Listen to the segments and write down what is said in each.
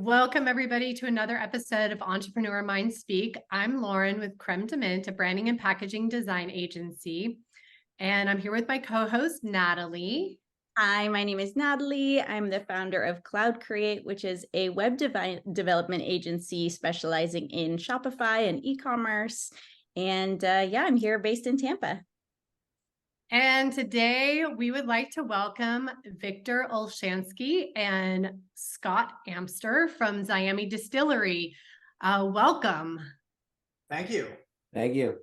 Welcome, everybody, to another episode of Entrepreneur Mind Speak. I'm Lauren with Creme de Mint, a branding and packaging design agency. And I'm here with my co-host, Natalie. Hi, my name is Natalie. I'm the founder of Cloud Create, which is a web development agency specializing in Shopify and e-commerce. And I'm here based in Tampa. And today we would like to welcome Victor Olshansky and Scott Amster from ZÍAMI Distillery. Welcome. Thank you. Thank you.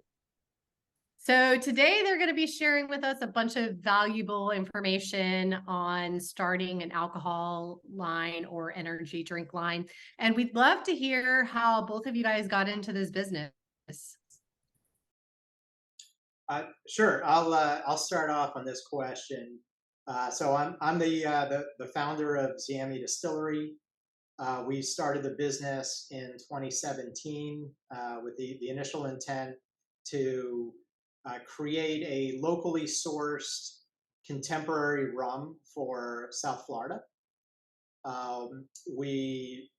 So today they're going to be sharing with us a bunch of valuable information on starting an alcohol line or energy drink line. And we'd love to hear how both of you guys got into this business. Sure. I'll start off on this question. So I'm the founder of ZÍAMI Distillery. We started the business in 2017 with the initial intent to create a locally sourced contemporary rum for South Florida. We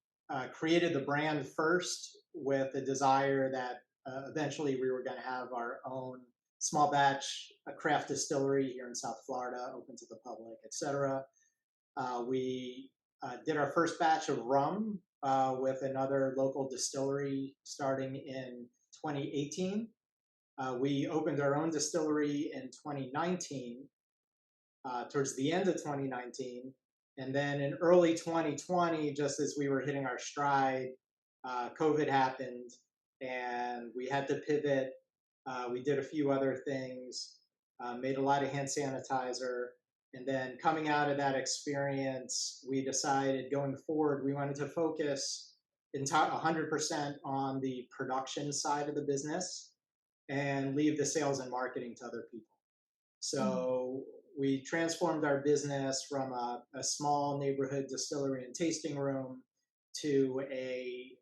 created the brand first with the desire that eventually we were going to have our own small batch craft distillery here in South Florida, open to the public, etc. We did our first batch of rum with another local distillery starting in 2018. We opened our own distillery in 2019, towards the end of 2019. And then in early 2020, just as we were hitting our stride, COVID happened and we had to pivot. We did a few other things, made a lot of hand sanitizer. And then coming out of that experience, we decided going forward, we wanted to focus 100% on the production side of the business and leave the sales and marketing to other people. So we transformed our business from a small neighborhood distillery and tasting room to a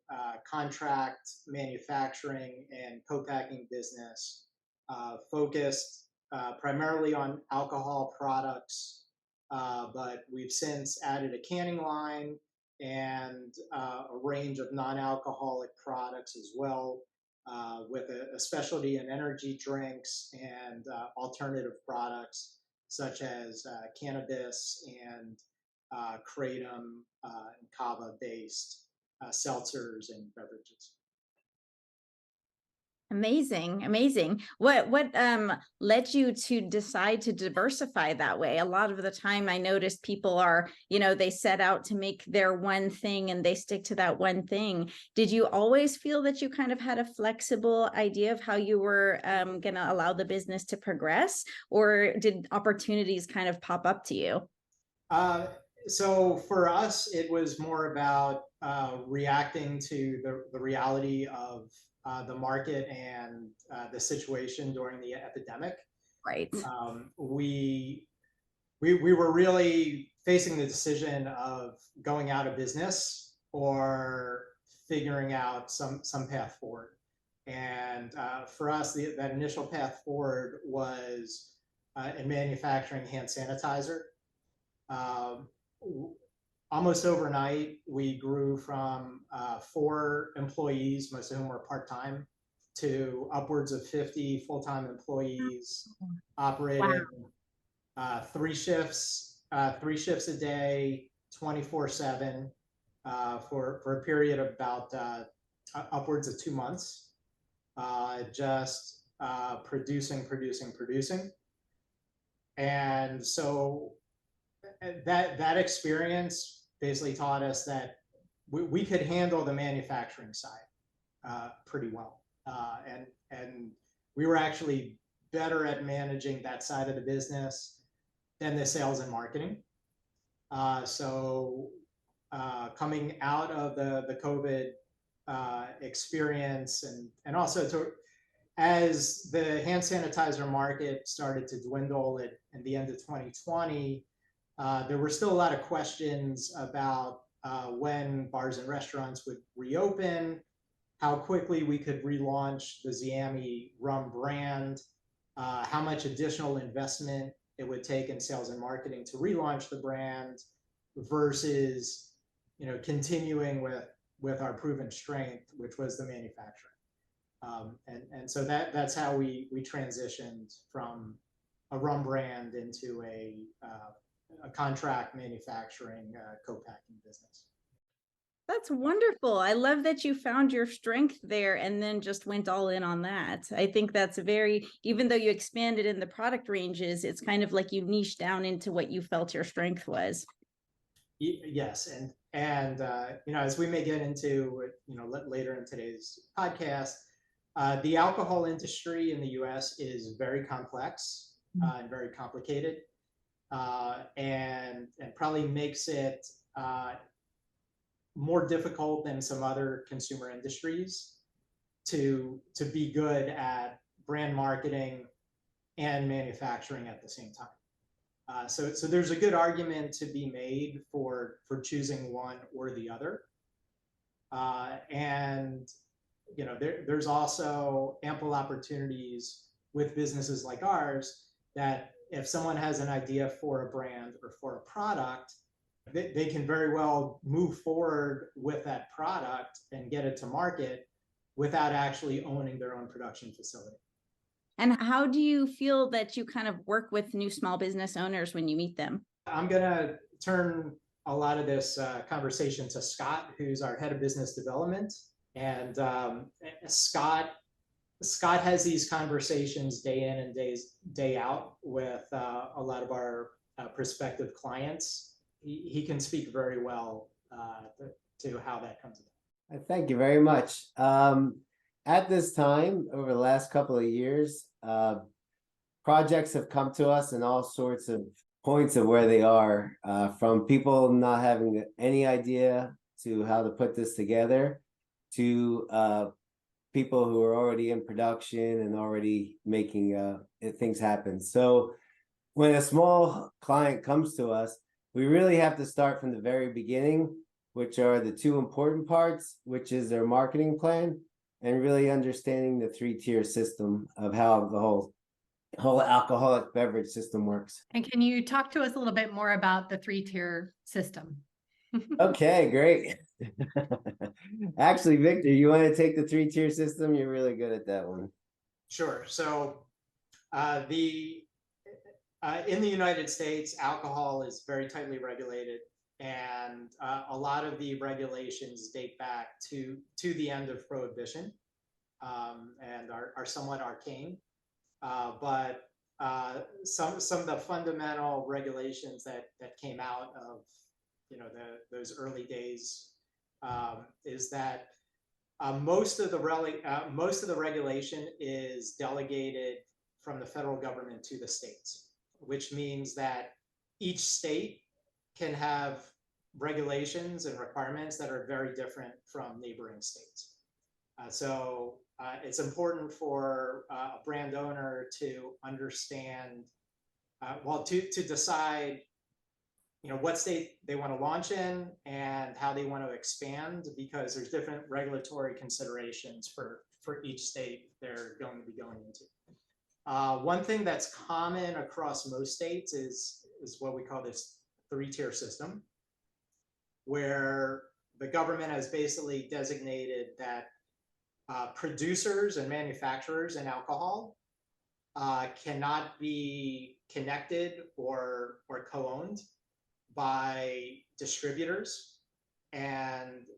contract manufacturing and co-packing business focused primarily on alcohol products, but we've since added a canning line and a range of non-alcoholic products as well, with a specialty in energy drinks and alternative products such as cannabis and kratom and kava-based seltzers and beverages. Amazing. What led you to decide to diversify that way? A lot of the time I noticed people are, they set out to make their one thing and they stick to that one thing. Did you always feel that you kind of had a flexible idea of how you were going to allow the business to progress, or did opportunities kind of pop up to you? So for us, it was more about reacting to the reality of the market and the situation during the epidemic. Right. We were really facing the decision of going out of business or figuring out some path forward. And for us, that initial path forward was in manufacturing hand sanitizer. Almost overnight, we grew from 4 employees, most of whom were part-time, to upwards of 50 full-time employees, operating 3 shifts a day, 24/7, for a period of about upwards of 2 months, just producing. And so that experience basically taught us that we could handle the manufacturing side pretty well, and we were actually better at managing that side of the business than the sales and marketing. So coming out of the COVID experience, and also as the hand sanitizer market started to dwindle at the end of 2020, there were still a lot of questions about when bars and restaurants would reopen, how quickly we could relaunch the ZÍAMI rum brand, how much additional investment it would take in sales and marketing to relaunch the brand versus continuing with our proven strength, which was the manufacturing. And so that's how we transitioned from a rum brand into a contract manufacturing co-packing business. That's wonderful. I love that you found your strength there and then just went all in on that. I think that's even though you expanded in the product ranges, it's kind of like you niched down into what you felt your strength was. Yes, and as we may get into later in today's podcast, the alcohol industry in the U.S. is very complex and very complicated, and probably makes it more difficult than some other consumer industries to be good at brand marketing and manufacturing at the same time. So there's a good argument to be made for choosing one or the other, and there's also ample opportunities with businesses like ours that if someone has an idea for a brand or for a product, they can very well move forward with that product and get it to market without actually owning their own production facility. And how do you feel that you kind of work with new small business owners when you meet them? I'm going to turn a lot of this conversation to Scott, who's our head of business development. And Scott has these conversations day in and day out with a lot of our prospective clients. He can speak very well to how that comes about. Thank you very much. At this time, over the last couple of years, projects have come to us in all sorts of points of where they are, from people not having any idea to how to put this together, to people who are already in production and already making things happen. So when a small client comes to us, we really have to start from the very beginning, which are the two important parts, which is their marketing plan and really understanding the 3-tier system of how the whole alcoholic beverage system works. And can you talk to us a little bit more about the 3-tier system? Okay, great. Actually, Victor, you want to take the 3-tier system? You're really good at that one. Sure. So in the United States, alcohol is very tightly regulated, and a lot of the regulations date back to the end of Prohibition, and are somewhat arcane. But some of the fundamental regulations that came out of those early days is that most of the regulation is delegated from the federal government to the states, which means that each state can have regulations and requirements that are very different from neighboring states. So it's important for a brand owner to understand, to decide, what state they want to launch in and how they want to expand, because there's different regulatory considerations for each state they're going to be going into. One thing that's common across most states is what we call this 3-tier system, where the government has basically designated that producers and manufacturers in alcohol cannot be connected or co-owned by distributors, and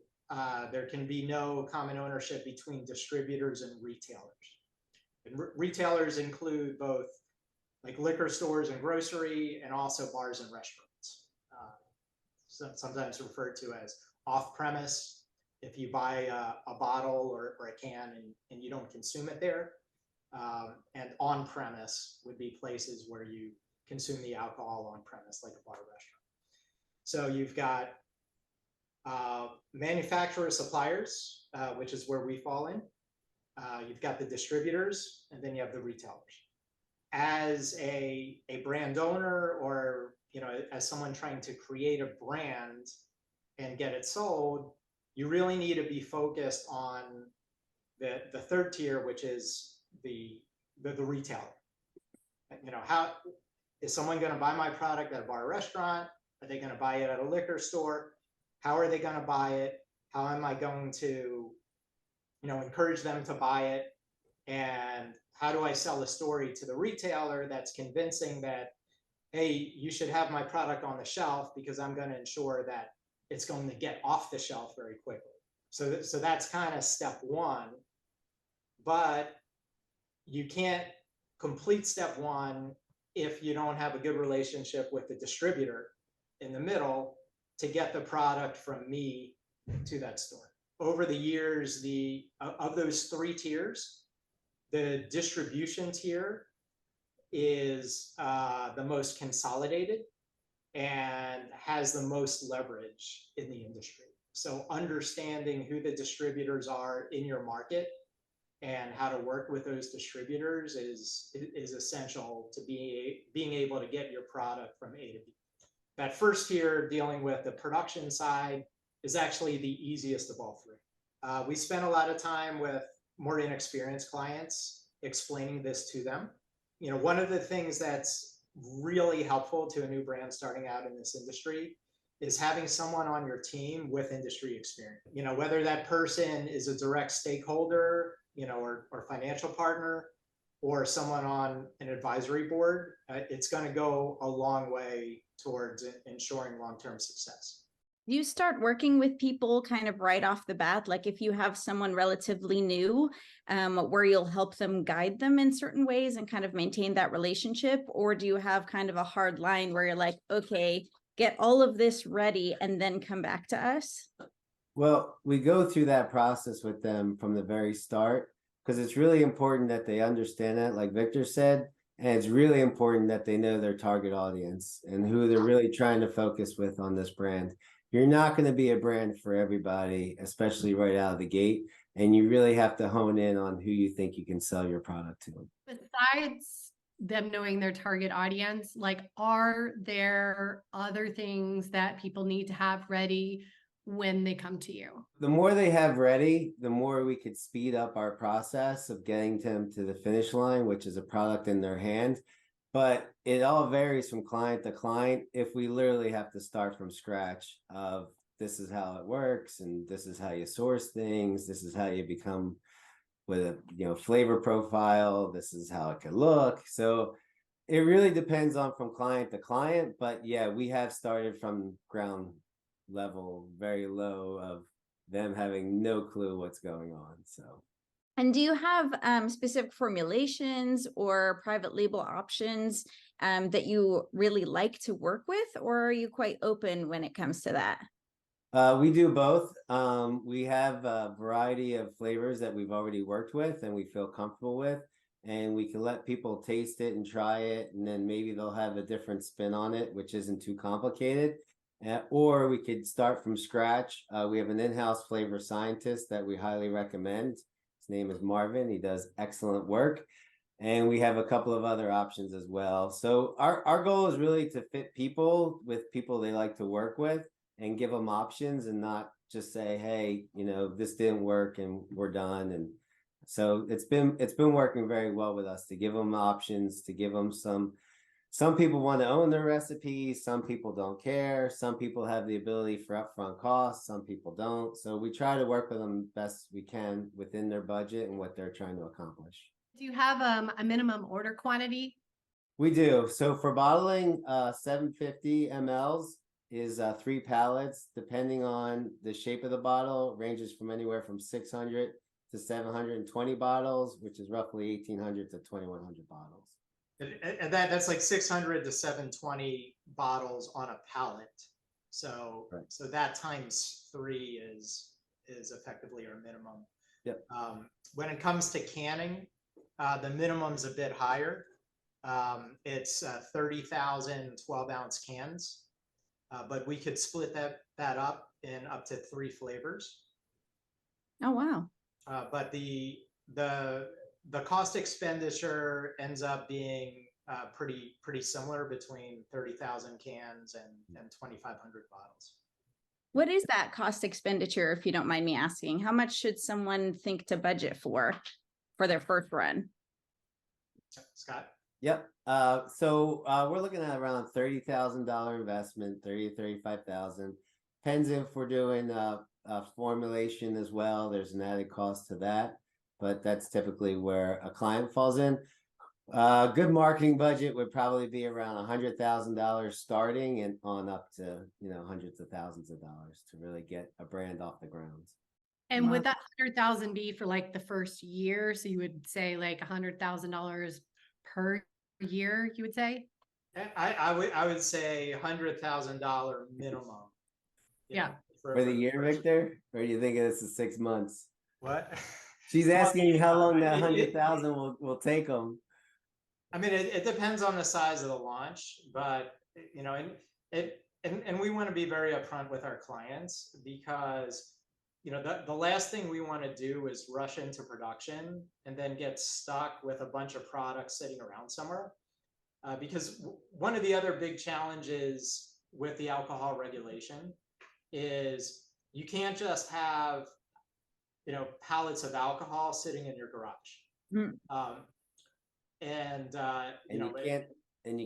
there can be no common ownership between distributors and retailers. And retailers include both like liquor stores and grocery, and also bars and restaurants, sometimes referred to as off-premise. If you buy a bottle or a can and you don't consume it there, and on-premise would be places where you consume the alcohol on-premise, like a bar or restaurant. So you've got manufacturer suppliers, which is where we fall in. You've got the distributors, and then you have the retailers. As a brand owner, or as someone trying to create a brand and get it sold, you really need to be focused on the 3rd tier, which is the retailer. How is someone going to buy my product at a bar or restaurant? Are they going to buy it at a liquor store? How are they going to buy it? How am I going to, encourage them to buy it? And how do I sell a story to the retailer that's convincing that, hey, you should have my product on the shelf because I'm going to ensure that it's going to get off the shelf very quickly. So that's kind of step one. But you can't complete step one if you don't have a good relationship with the distributor in the middle to get the product from me to that store. Over the years, of those 3 tiers, the distribution tier is the most consolidated and has the most leverage in the industry. So understanding who the distributors are in your market and how to work with those distributors is essential to being able to get your product from A to B. That first tier, dealing with the production side, is actually the easiest of all 3. We spend a lot of time with more inexperienced clients explaining this to them. One of the things that's really helpful to a new brand starting out in this industry is having someone on your team with industry experience. Whether that person is a direct stakeholder, or financial partner, or someone on an advisory board, it's going to go a long way towards ensuring long-term success. You start working with people kind of right off the bat, like if you have someone relatively new, where you'll help them, guide them in certain ways and kind of maintain that relationship? Or do you have kind of a hard line where you're like, okay, get all of this ready and then come back to us? Well, we go through that process with them from the very start because it's really important that they understand that, like Victor said, and it's really important that they know their target audience and who they're really trying to focus with on this brand. You're not going to be a brand for everybody, especially right out of the gate, and you really have to hone in on who you think you can sell your product to. Besides them knowing their target audience, like, are there other things that people need to have ready when they come to you? The more they have ready, the more we could speed up our process of getting them to the finish line, which is a product in their hand. But it all varies from client to client. If we literally have to start from scratch of this is how it works and this is how you source things, this is how you become with a flavor profile, this is how it could look. So it really depends on from client to client. But yeah, we have started from ground level, very low, of them having no clue what's going on. So. And do you have specific formulations or private label options that you really like to work with, or are you quite open when it comes to that? We do both. We have a variety of flavors that we've already worked with and we feel comfortable with, and we can let people taste it and try it, and then maybe they'll have a different spin on it, which isn't too complicated. Or we could start from scratch. We have an in-house flavor scientist that we highly recommend. His name is Marvin. He does excellent work. And we have a couple of other options as well. So our goal is really to fit people with people they like to work with and give them options and not just say, hey, this didn't work and we're done. And so it's been working very well with us to give them options, to give them some people want to own their recipes. Some people don't care. Some people have the ability for upfront costs. Some people don't. So we try to work with them best we can within their budget and what they're trying to accomplish. Do you have a minimum order quantity? We do. So for bottling, 750 mLs is 3 pallets. Depending on the shape of the bottle, ranges from anywhere from 600 to 720 bottles, which is roughly 1,800 to 2,100 bottles. And that's like 600 to 720 bottles on a pallet. So right. So that times 3 is effectively our minimum. Yep. When it comes to canning, the minimum's a bit higher. It's 30,000 12-ounce cans, but we could split that up in up to 3 flavors. Oh wow! But the cost expenditure ends up being pretty similar between 30,000 cans and 2,500 bottles. What is that cost expenditure, if you don't mind me asking? How much should someone think to budget for their first run? Scott? Yep. So we're looking at around $30,000 investment, 30 to 35,000. Depends if we're doing a formulation as well. There's an added cost to that, but that's typically where a client falls in. Good marketing budget would probably be around $100,000 starting and on up to, hundreds of thousands of dollars to really get a brand off the ground. And would that 100,000 be for like the first year? So you would say like $100,000 per year, you would say? I would say $100,000 minimum. Yeah. For the year, Victor? Or do you think it's 6 months? What? She's asking Well, how long that 100,000 will take them. I mean, it depends on the size of the launch, but and we want to be very upfront with our clients because the last thing we want to do is rush into production and then get stuck with a bunch of products sitting around somewhere. Because one of the other big challenges with the alcohol regulation is you can't just have pallets of alcohol sitting in your garage. You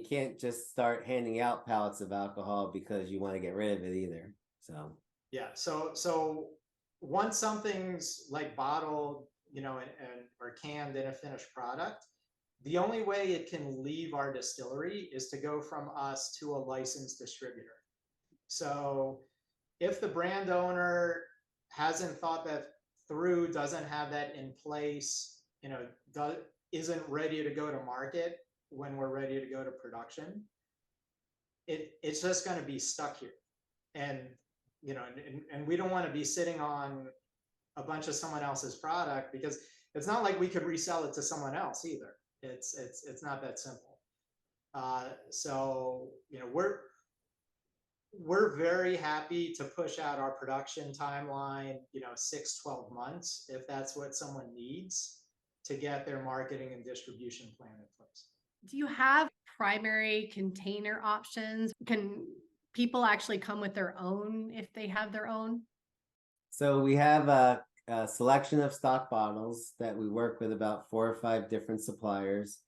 can't just start handing out pallets of alcohol because you want to get rid of it either. So yeah, so once something's like bottled, or canned in a finished product, the only way it can leave our distillery is to go from us to a licensed distributor. So if the brand owner hasn't thought that through, doesn't have that in place, isn't ready to go to market when we're ready to go to production, it's just going to be stuck here. And and we don't want to be sitting on a bunch of someone else's product, because it's not like we could resell it to someone else either. It's not that simple. So we're very happy to push out our production timeline 6-12 months if that's what someone needs to get their marketing and distribution plan in place. Do you have primary container options? Can people actually come with their own if they have their own? So we have a selection of stock bottles that we work with about 4 or 5 different suppliers.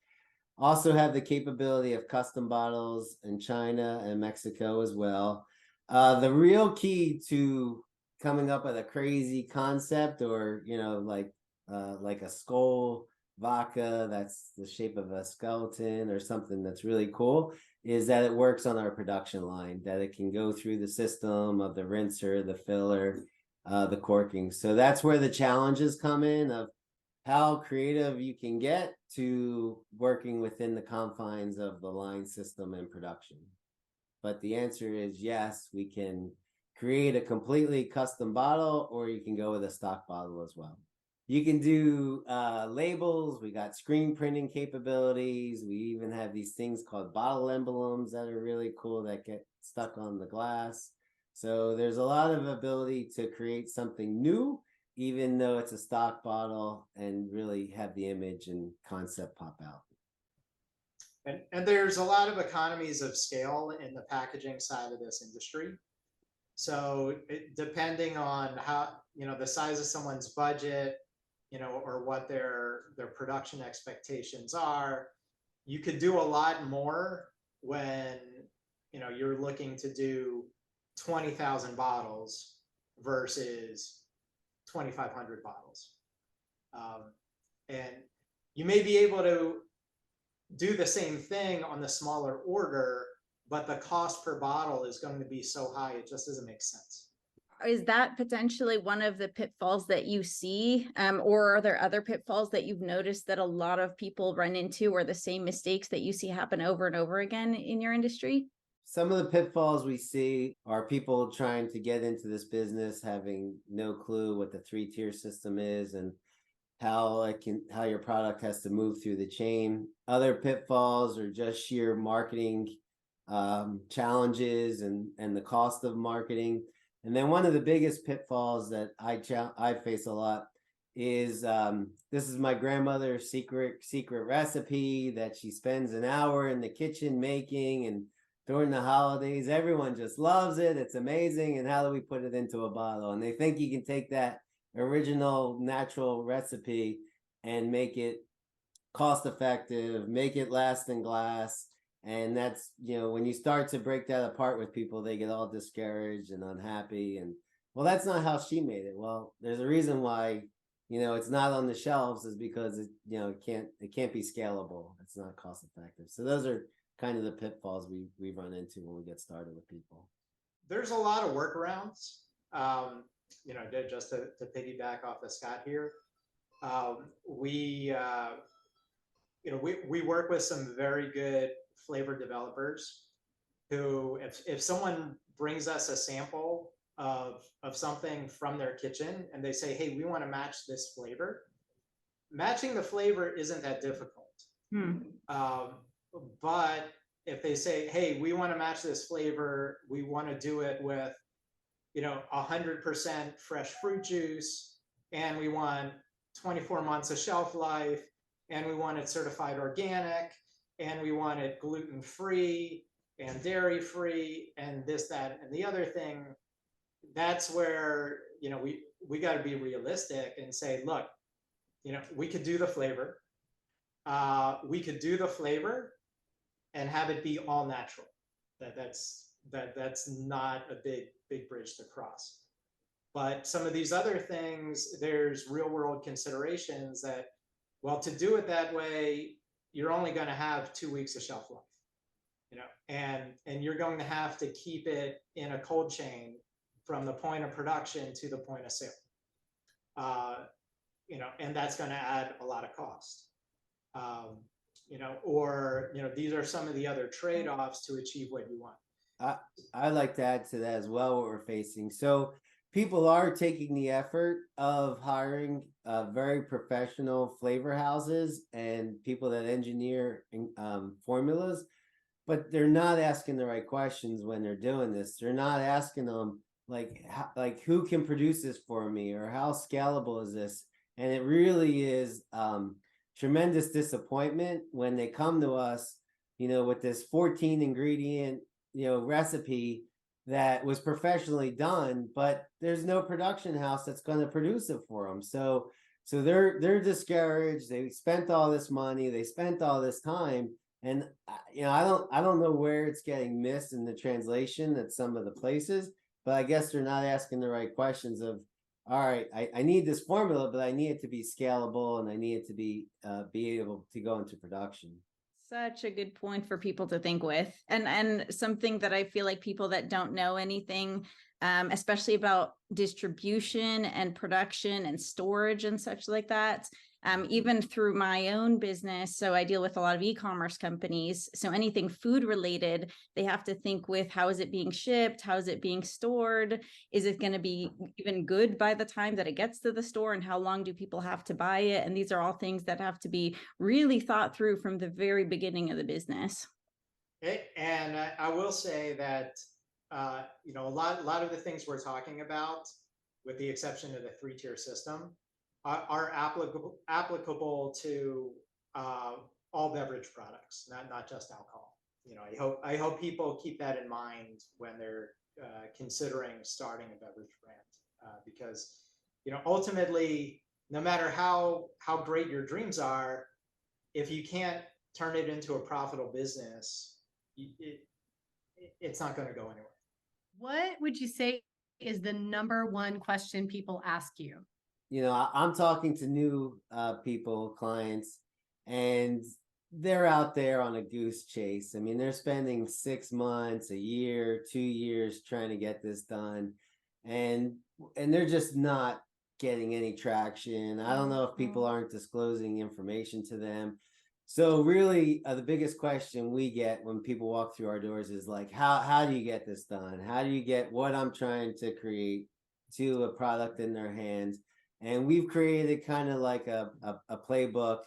Also have the capability of custom bottles in China and Mexico as well. The real key to coming up with a crazy concept, or like a skull vodka that's the shape of a skeleton or something that's really cool, is that it works on our production line, that it can go through the system of the rinser, the filler, the corking. So that's where the challenges come in, of how creative you can get to working within the confines of the line system and production. But the answer is yes, we can create a completely custom bottle, or you can go with a stock bottle as well. You can do labels. We got screen printing capabilities. We even have these things called bottle emblems that are really cool that get stuck on the glass. So there's a lot of ability to create something new, even though it's a stock bottle, and really have the image and concept pop out. And there's a lot of economies of scale in the packaging side of this industry. So depending on how, the size of someone's budget, or what their production expectations are, you could do a lot more when, you're looking to do 20,000 bottles versus 2,500 bottles. And you may be able to do the same thing on the smaller order, but the cost per bottle is going to be so high, it just doesn't make sense. Is that potentially one of the pitfalls that you see, or are there other pitfalls that you've noticed that a lot of people run into, or the same mistakes that you see happen over and over again in your industry? Some of the pitfalls we see are people trying to get into this business having no clue what the 3-tier system is and how your product has to move through the chain. Other pitfalls are just sheer marketing challenges and the cost of marketing. And then one of the biggest pitfalls that I face a lot is this is my grandmother's secret recipe that she spends an hour in the kitchen making, and during the holidays everyone just loves it. It's amazing, and how do we put it into a bottle? And they think you can take that original natural recipe and make it cost effective, make it last in glass, And that's, when you start to break that apart with people, they get all discouraged and unhappy. And well, that's not how she made it. Well, there's a reason why, it's not on the shelves, is because it can't be scalable. It's not cost effective. So those are kind of the pitfalls we run into when we get started with people. There's a lot of workarounds. Just to piggyback off of Scott here, we work with some very good flavor developers who, if someone brings us a sample of something from their kitchen and they say, hey, we want to match this flavor, matching the flavor isn't that difficult. But if they say, hey, we want to match this flavor, we want to do it with 100% fresh fruit juice, and we want 24 months of shelf life, and we want it certified organic, and we want it gluten-free and dairy-free, and this, that, and the other thing, that's where, we got to be realistic and say, look, we could do the flavor. We could do the flavor and have it be all natural. That's not a big bridge to cross. But some of these other things, there's real world considerations that, well, to do it that way, you're only going to have 2 weeks of shelf life, and you're going to have to keep it in a cold chain from the point of production to the point of sale. And that's going to add a lot of cost. These are some of the other trade-offs to achieve what you want. I like to add to that as well, what we're facing. So people are taking the effort of hiring very professional flavor houses and people that engineer formulas, but they're not asking the right questions when they're doing this. They're not asking them like who can produce this for me, or how scalable is this? And it really is tremendous disappointment when they come to us, with this 14 ingredient, recipe that was professionally done, but there's no production house that's going to produce it for them. So they're discouraged. They spent all this money, they spent all this time, and I don't know where it's getting missed in the translation at some of the places, but I guess they're not asking the right questions of, all right, I need this formula, but I need it to be scalable, and I need it to be able to go into production. Such a good point for people to think with, and something that I feel like people that don't know anything, especially about distribution and production and storage and such like that, even through my own business. So I deal with a lot of e-commerce companies. So anything food related, they have to think with, how is it being shipped? How is it being stored? Is it going to be even good by the time that it gets to the store? And how long do people have to buy it? And these are all things that have to be really thought through from the very beginning of the business. And I will say that, a lot of the things we're talking about, with the exception of the 3-tier system, are applicable to all beverage products, not just alcohol. I hope people keep that in mind when they're considering starting a beverage brand, because ultimately, no matter how great your dreams are, if you can't turn it into a profitable business, it's not going to go anywhere. What would you say is the number one question people ask you? I'm talking to new people, clients, and they're out there on a goose chase. I mean, they're spending 6 months, a year, 2 years trying to get this done, and they're just not getting any traction. I don't know if people aren't disclosing information to them. So really, the biggest question we get when people walk through our doors is like, how do you get this done? How do you get what I'm trying to create to a product in their hands? And we've created kind of like a playbook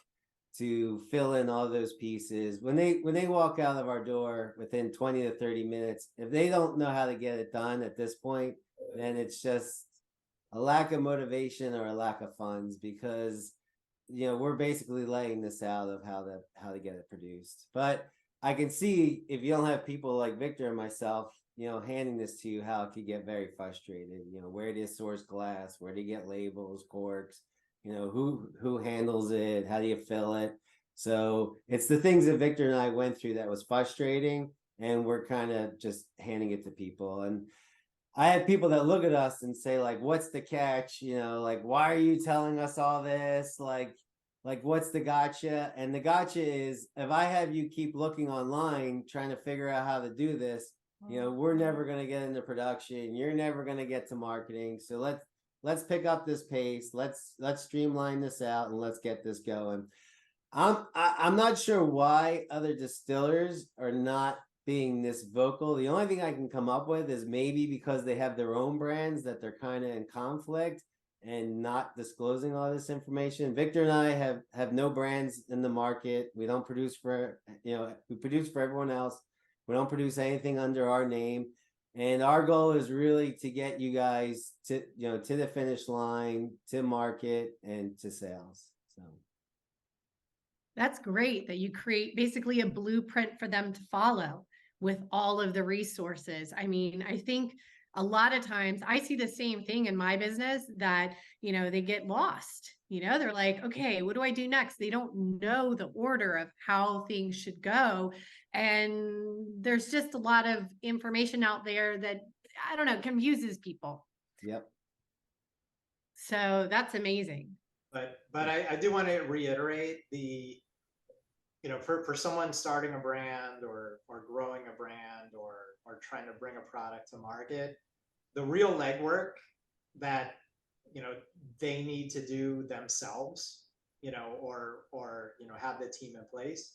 to fill in all those pieces. When they walk out of our door within 20 to 30 minutes, if they don't know how to get it done at this point, then it's just a lack of motivation or a lack of funds, because we're basically laying this out of how to get it produced. But I can see, if you don't have people like Victor and myself, handing this to you, how it could get very frustrated. Where do you source glass? Where do you get labels, corks? Who handles it? How do you fill it? So it's the things that Victor and I went through that was frustrating, and we're kind of just handing it to people. And I had people that look at us and say, like, what's the catch? You know, like, why are you telling us all this? Like what's the gotcha? And the gotcha is, if I have you keep looking online trying to figure out how to do this, you know, we're never going to get into production. You're never going to get to marketing. So let's pick up this pace. Let's streamline this out and let's get this going. I'm not sure why other distillers are not being this vocal. The only thing I can come up with is maybe because they have their own brands that they're kind of in conflict and not disclosing all this information. Victor and I have no brands in the market. We don't produce for, we produce for everyone else. We don't produce anything under our name. And our goal is really to get you guys to, to the finish line, to market, and to sales. So That's great that you create basically a blueprint for them to follow with all of the resources. I mean, I think a lot of times I see the same thing in my business that, they get lost. They're like, okay, what do I do next? They don't know the order of how things should go. And there's just a lot of information out there that, I don't know, confuses people. Yep. So that's amazing. But I do want to reiterate for someone starting a brand or growing a brand or trying to bring a product to market, the real legwork that they need to do themselves, or have the team in place,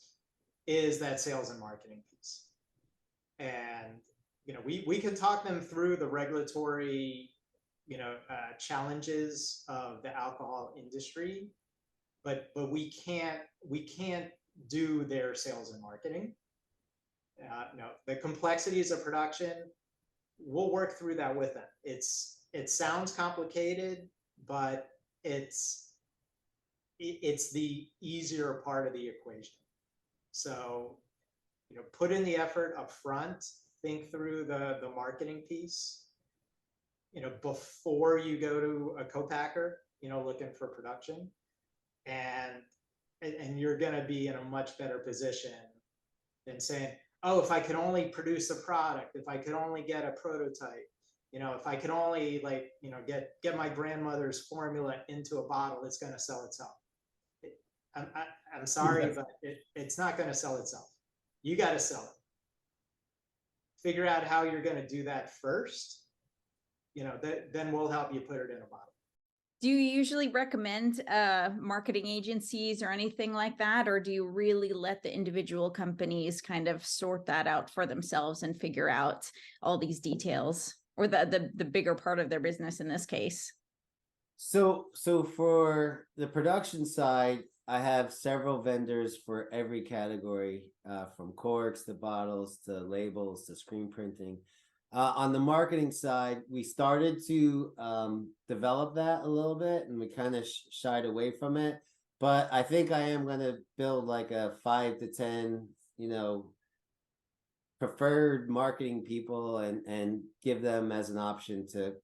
is that sales and marketing piece. And we can talk them through the regulatory challenges of the alcohol industry, but we can't do their sales and marketing. The complexities of production, we'll work through that with them. It sounds complicated, but it's the easier part of the equation. So, put in the effort up front, think through the marketing piece, before you go to a co-packer, looking for production, and you're going to be in a much better position than saying, oh, if I could only produce a product, if I could only get a prototype, if I could only get my grandmother's formula into a bottle, it's going to sell itself. I'm sorry, but it's not going to sell itself. You got to sell it. Figure out how you're going to do that first. Then we'll help you put it in a bottle. Do you usually recommend marketing agencies or anything like that? Or do you really let the individual companies kind of sort that out for themselves and figure out all these details, or the bigger part of their business in this case? So for the production side, I have several vendors for every category, from corks to bottles to labels to screen printing. On the marketing side, we started to develop that a little bit, and we kind of shied away from it. But I think I am going to build like a 5 to 10, preferred marketing people, and give them as an option to,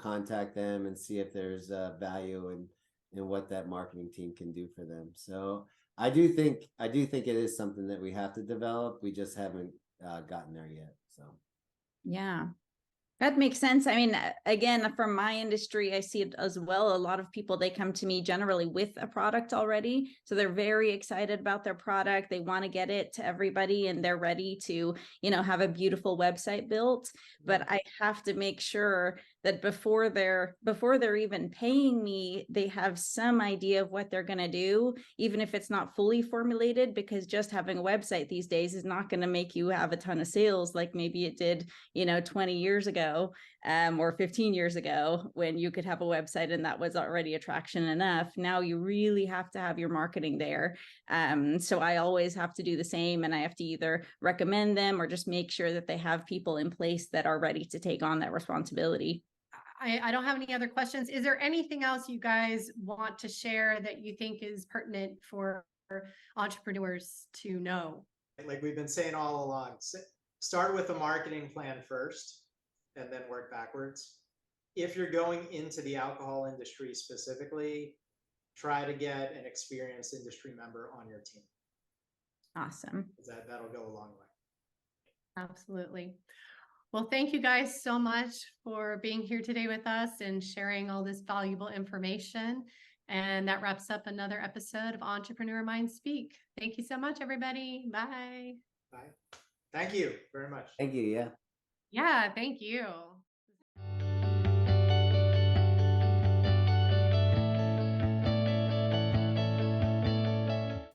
contact them and see if there's value in what that marketing team can do for them. So I do think it is something that we have to develop. We just haven't gotten there yet. So. Yeah, that makes sense. I mean, again, from my industry, I see it as well. A lot of people, they come to me generally with a product already. So they're very excited about their product. They want to get it to everybody, and they're ready to, have a beautiful website built. But I have to make sure that before they're even paying me, they have some idea of what they're going to do, even if it's not fully formulated, because just having a website these days is not going to make you have a ton of sales like maybe it did, 20 years ago, or 15 years ago, when you could have a website and that was already attraction enough. Now you really have to have your marketing there. So I always have to do the same, and I have to either recommend them or just make sure that they have people in place that are ready to take on that responsibility. I don't have any other questions. Is there anything else you guys want to share that you think is pertinent for entrepreneurs to know? Like we've been saying all along, start with a marketing plan first and then work backwards. If you're going into the alcohol industry specifically, try to get an experienced industry member on your team. Awesome. That'll go a long way. Absolutely. Well, thank you guys so much for being here today with us and sharing all this valuable information. And that wraps up another episode of Entrepreneur Mind Speak. Thank you so much, everybody. Bye. Bye. Thank you very much. Thank you. Yeah. Yeah, thank you.